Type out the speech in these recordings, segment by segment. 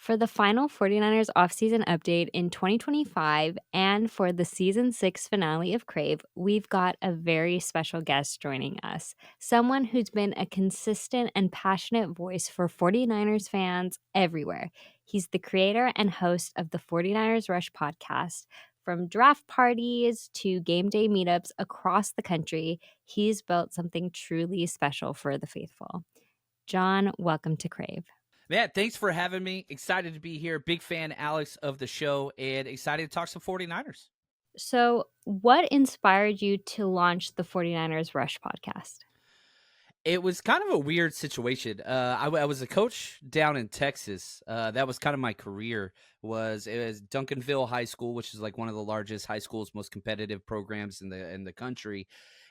For the final 49ers offseason update in 2025 and for the season 6 finale of Crave, we've got a very special guest joining us. Someone who's been a consistent and passionate voice for 49ers fans everywhere. He's the creator and host of the 49ers Rush podcast. From draft parties to game day meetups across the country, he's built something truly special for the faithful. John, welcome to Crave. Man, thanks for having me. Excited to be here. Big fan, Alex, of the show, and excited to talk some 49ers. So, what inspired you to launch the 49ers Rush podcast? It was kind of a weird situation. I was a coach down in Texas. That was kind of my career. It was Duncanville High School, which is like one of the largest high schools, most competitive programs in the country.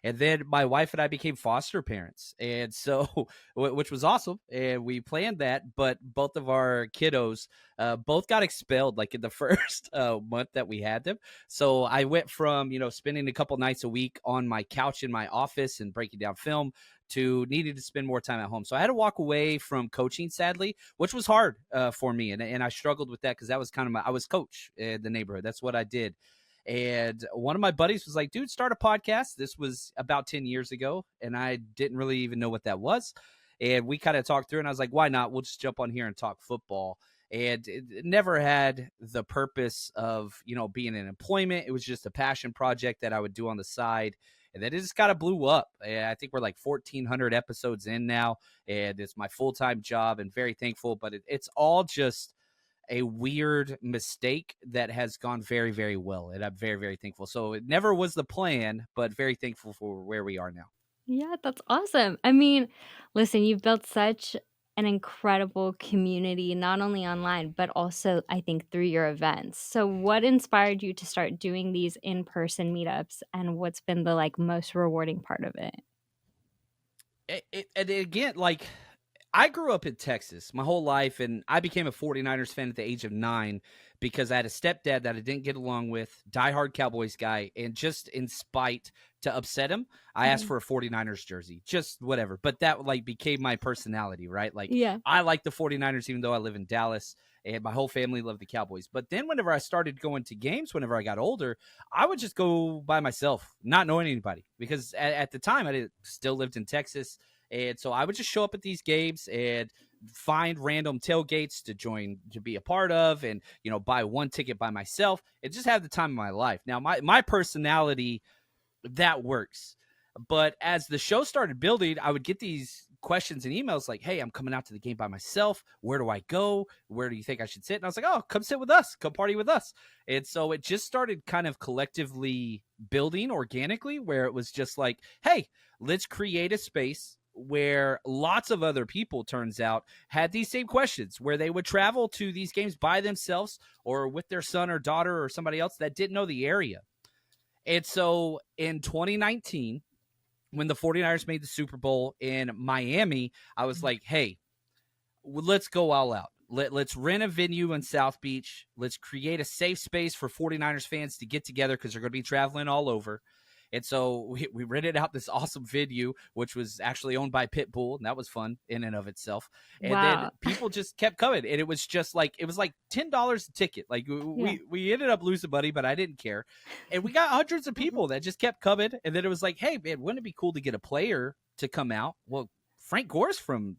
And then my wife and I became foster parents, and so which was awesome. And we planned that, but both of our kiddos both got expelled like in the first month that we had them. So I went from spending a couple nights a week on my couch in my office and breaking down film to needing to spend more time at home. So I had to walk away from coaching, sadly, which was hard for me. And I struggled with that because that was kind of I was coach in the neighborhood. That's what I did. And one of my buddies was like, dude, start a podcast. This was about 10 years ago. And I didn't really even know what that was. And we kind of talked through, and I was like, why not? We'll just jump on here and talk football. And it never had the purpose of, being in employment. It was just a passion project that I would do on the side. And then it just kind of blew up. And I think we're like 1,400 episodes in now, and it's my full-time job, and very thankful. But it's all just a weird mistake that has gone very, very well. And I'm very, very thankful. So it never was the plan, but very thankful for where we are now. Yeah, that's awesome. I mean, listen, you've built such an incredible community, not only online, but also, I think, through your events. So, what inspired you to start doing these in person meetups, and what's been the most rewarding part of it? And again, like, I grew up in Texas my whole life, and I became a 49ers fan at the age of 9 because I had a stepdad that I didn't get along with, diehard Cowboys guy, and just in spite to upset him, I asked for a 49ers jersey, just whatever. But that became my personality, right? Like, Yeah. I like the 49ers even though I live in Dallas, and my whole family loved the Cowboys. But then whenever I started going to games, whenever I got older, I would just go by myself, not knowing anybody, because at the time I still lived in Texas. And so I would just show up at these games and find random tailgates to join, to be a part of, and, buy one ticket by myself and just have the time of my life. Now, my personality, that works. But as the show started building, I would get these questions and emails like, hey, I'm coming out to the game by myself. Where do I go? Where do you think I should sit? And I was like, oh, come sit with us. Come party with us. And so it just started kind of collectively building organically, where it was just like, hey, let's create a space where lots of other people, turns out, had these same questions, where they would travel to these games by themselves or with their son or daughter or somebody else that didn't know the area. And so in 2019, when the 49ers made the Super Bowl in Miami, I was like, hey, let's go all out. Let's rent a venue in South Beach. Let's create a safe space for 49ers fans to get together because they're going to be traveling all over. And so we rented out this awesome venue, which was actually owned by Pitbull, and that was fun in and of itself. And then people just kept coming, and it was just like, it was like $10 a ticket. Like we ended up losing money, but I didn't care. And we got hundreds of people that just kept coming. And then it was like, hey, man, wouldn't it be cool to get a player to come out? Well, Frank Gore's from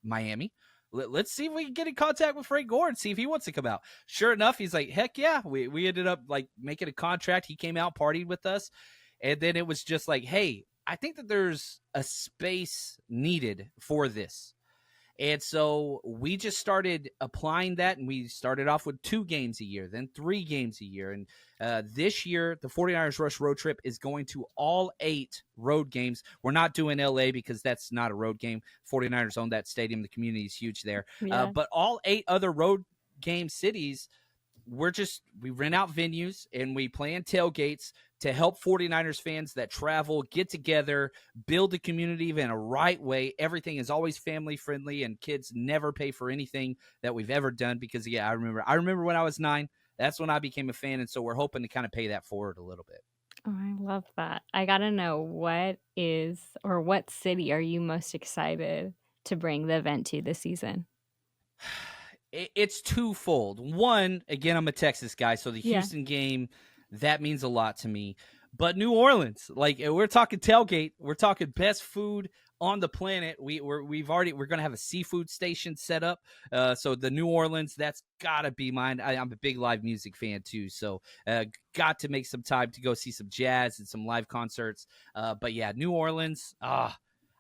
Miami. Let's see if we can get in contact with Frank Gore and see if he wants to come out. Sure enough, he's like, heck yeah. We ended up making a contract. He came out, partied with us. And then it was just like, hey, I think that there's a space needed for this. And so we just started applying that, and we started off with 2 games a year, then 3 games a year. And this year, the 49ers Rush road trip is going to all 8 road games. We're not doing LA because that's not a road game. 49ers own that stadium. The community is huge there. Yeah. But all 8 other road game cities, we rent out venues and we plan tailgates to help 49ers fans that travel get together, build a community in a right way. Everything is always family friendly, and kids never pay for anything that we've ever done because, I remember when I was 9, that's when I became a fan. And so we're hoping to kind of pay that forward a little bit. Oh, I love that. I got to know, what city are you most excited to bring the event to this season? It's twofold. One, again, I'm a Texas guy, so the Yeah. Houston game, that means a lot to me. But New Orleans, like we're talking tailgate, we're talking best food on the planet. We're gonna have a seafood station set up. So the New Orleans, that's gotta be mine. I'm a big live music fan too, so got to make some time to go see some jazz and some live concerts. But yeah, New Orleans,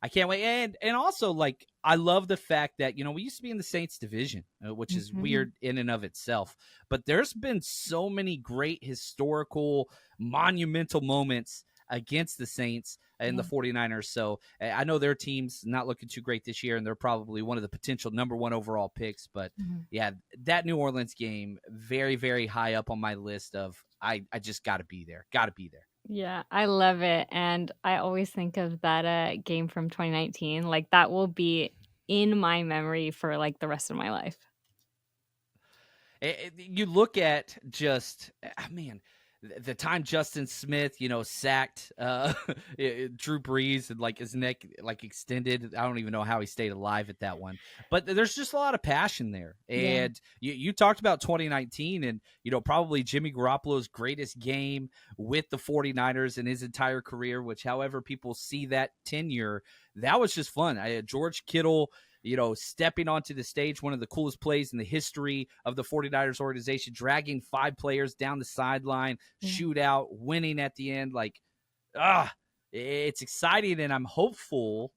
I can't wait. And also, like, I love the fact that, we used to be in the Saints division, which is Mm-hmm. weird in and of itself. But there's been so many great historical, monumental moments against the Saints and Yeah. the 49ers. So I know their team's not looking too great this year, and they're probably one of the potential number one overall picks. But Mm-hmm. yeah, that New Orleans game, very, very high up on my list of I just got to be there. Got to be there. Yeah, I love it, and I always think of that, game from 2019, like, that will be in my memory for, like, the rest of my life. You look at just, man, the time Justin Smith, sacked Drew Brees and like his neck like extended. I don't even know how he stayed alive at that one. But there's just a lot of passion there. Yeah. And you talked about 2019 and, probably Jimmy Garoppolo's greatest game with the 49ers in his entire career, which however people see that tenure, that was just fun. George Kittle, stepping onto the stage, one of the coolest plays in the history of the 49ers organization, dragging 5 players down the sideline, Yeah. shootout, winning at the end. Like, it's exciting, and I'm hopeful.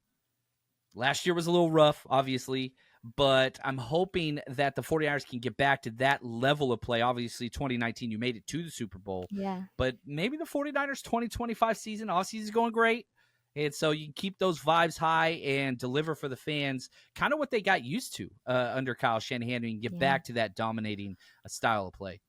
Last year was a little rough, obviously, but I'm hoping that the 49ers can get back to that level of play. Obviously, 2019, you made it to the Super Bowl, Yeah. but maybe the 49ers 2025 season, offseason is going great. And so you keep those vibes high and deliver for the fans, kind of what they got used to under Kyle Shanahan, and get Yeah. back to that dominating style of play.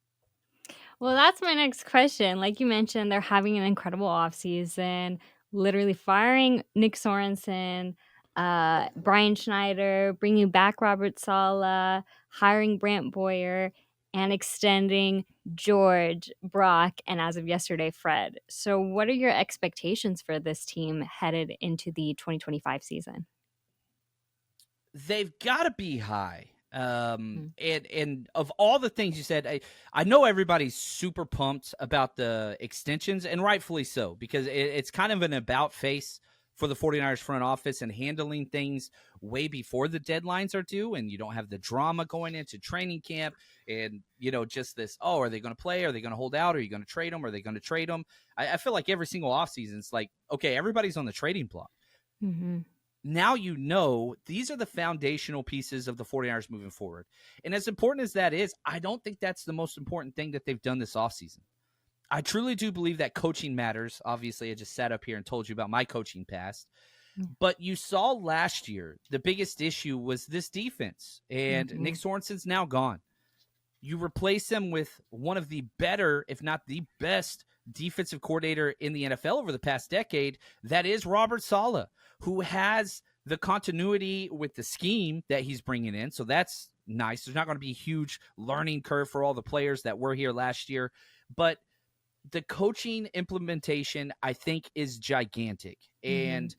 Well, that's my next question. Like you mentioned, they're having an incredible offseason, literally firing Nick Sorensen, Brian Schneider, bringing back Robert Saleh, hiring Brant Boyer, and extending George, Brock, and as of yesterday, Fred. So, what are your expectations for this team headed into the 2025 season? They've got to be high. Mm. And of all the things you said, I know everybody's super pumped about the extensions, and rightfully so, because it's kind of an about face for the 49ers front office and handling things way before the deadlines are due, and you don't have the drama going into training camp and, just this, are they going to play? Are they going to hold out? Are you going to trade them? Are they going to trade them? I feel like every single offseason, it's like, okay, everybody's on the trading block. Mm-hmm. Now these are the foundational pieces of the 49ers moving forward. And as important as that is, I don't think that's the most important thing that they've done this offseason. I truly do believe that coaching matters. Obviously, I just sat up here and told you about my coaching past. But you saw last year, the biggest issue was this defense. And Nick Sorensen's now gone. You replace him with one of the better, if not the best, defensive coordinator in the NFL over the past decade. That is Robert Saleh, who has the continuity with the scheme that he's bringing in. So that's nice. There's not going to be a huge learning curve for all the players that were here last year. But the coaching implementation, I think, is gigantic. And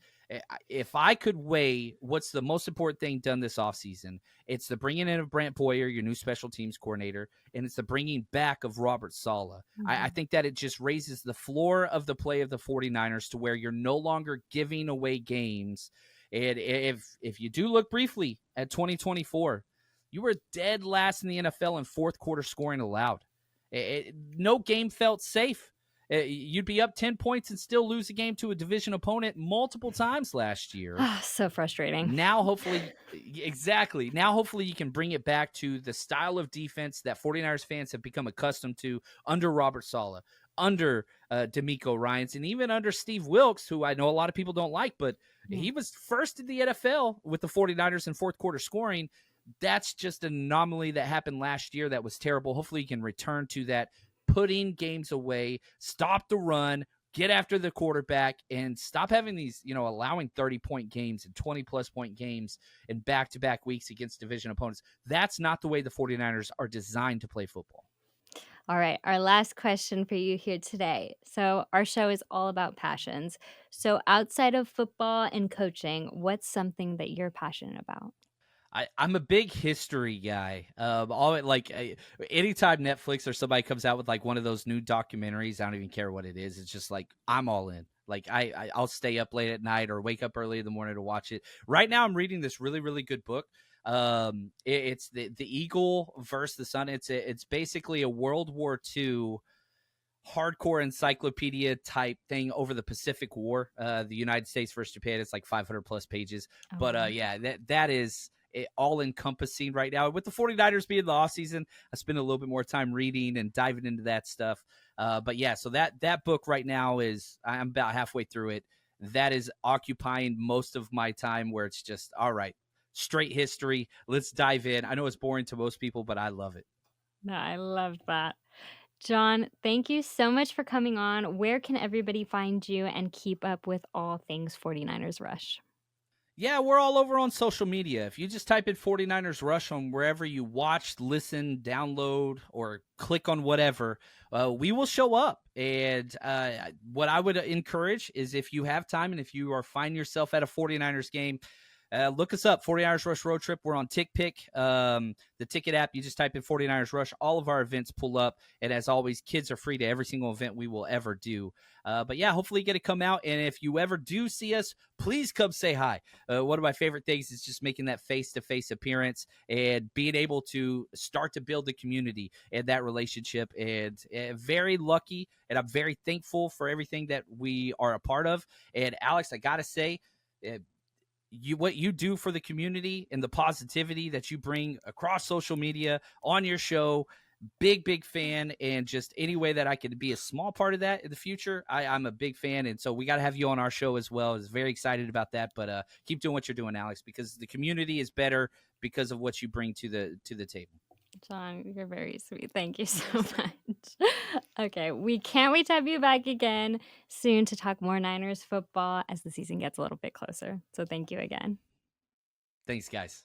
if I could weigh what's the most important thing done this offseason, it's the bringing in of Brant Boyer, your new special teams coordinator, and it's the bringing back of Robert Saleh. I think that it just raises the floor of the play of the 49ers to where you're no longer giving away games. And if you do look briefly at 2024, you were dead last in the NFL in fourth quarter scoring allowed. No game felt safe. You'd be up 10 points and still lose a game to a division opponent multiple times last year. So frustrating. Now, hopefully, exactly. Now, hopefully, you can bring it back to the style of defense that 49ers fans have become accustomed to under Robert Saleh, under D'Amico Ryans, and even under Steve Wilkes, who I know a lot of people don't like, but he was first in the NFL with the 49ers in fourth quarter scoring. That's just an anomaly that happened last year that was terrible. Hopefully you can return to that, putting games away, stop the run, get after the quarterback, and stop having these, allowing 30-point games and 20-plus point games in back-to-back weeks against division opponents. That's not the way the 49ers are designed to play football. All right, our last question for you here today. So, our show is all about passions. So, outside of football and coaching, what's something that you're passionate about? I'm a big history guy. Anytime Netflix or somebody comes out with like one of those new documentaries, I don't even care what it is. It's just like I'm all in. Like I'll stay up late at night or wake up early in the morning to watch it. Right now, I'm reading this really really good book. It's the Eagle versus the Sun. It's basically a World War II hardcore encyclopedia type thing over the Pacific War, the United States versus Japan. It's like 500 plus pages. Oh, But wow. yeah, that is all encompassing right now. With the 49ers being the off season, I spend a little bit more time reading and diving into that stuff. But yeah, so that book right now I'm about halfway through it. That is occupying most of my time, where it's just all right, straight history. Let's dive in. I know it's boring to most people, but I love it. No, I love that. John, thank you so much for coming on. Where can everybody find you and keep up with all things 49ers Rush? Yeah, we're all over on social media. If you just type in 49ers Rush on wherever you watch, listen, download, or click on whatever, we will show up. And what I would encourage is, if you have time and if you are finding yourself at a 49ers game, look us up, 49ers Rush Road Trip. We're on TickPick, the ticket app. You just type in 49ers Rush. All of our events pull up. And as always, kids are free to every single event we will ever do. But yeah, hopefully you get to come out. And if you ever do see us, please come say hi. One of my favorite things is just making that face-to-face appearance and being able to start to build the community and that relationship. And very lucky, and I'm very thankful for everything that we are a part of. And Alex, I got to say, what you do for the community and the positivity that you bring across social media on your show, big fan. And just any way that I can be a small part of that in the future, I'm a big fan. And so we got to have you on our show as well. I was very excited about that. But keep doing what you're doing, Alex, because the community is better because of what you bring to the table. John, you're very sweet. Thank you so much. Okay, we can't wait to have you back again soon to talk more Niners football as the season gets a little bit closer. So thank you again. Thanks, guys.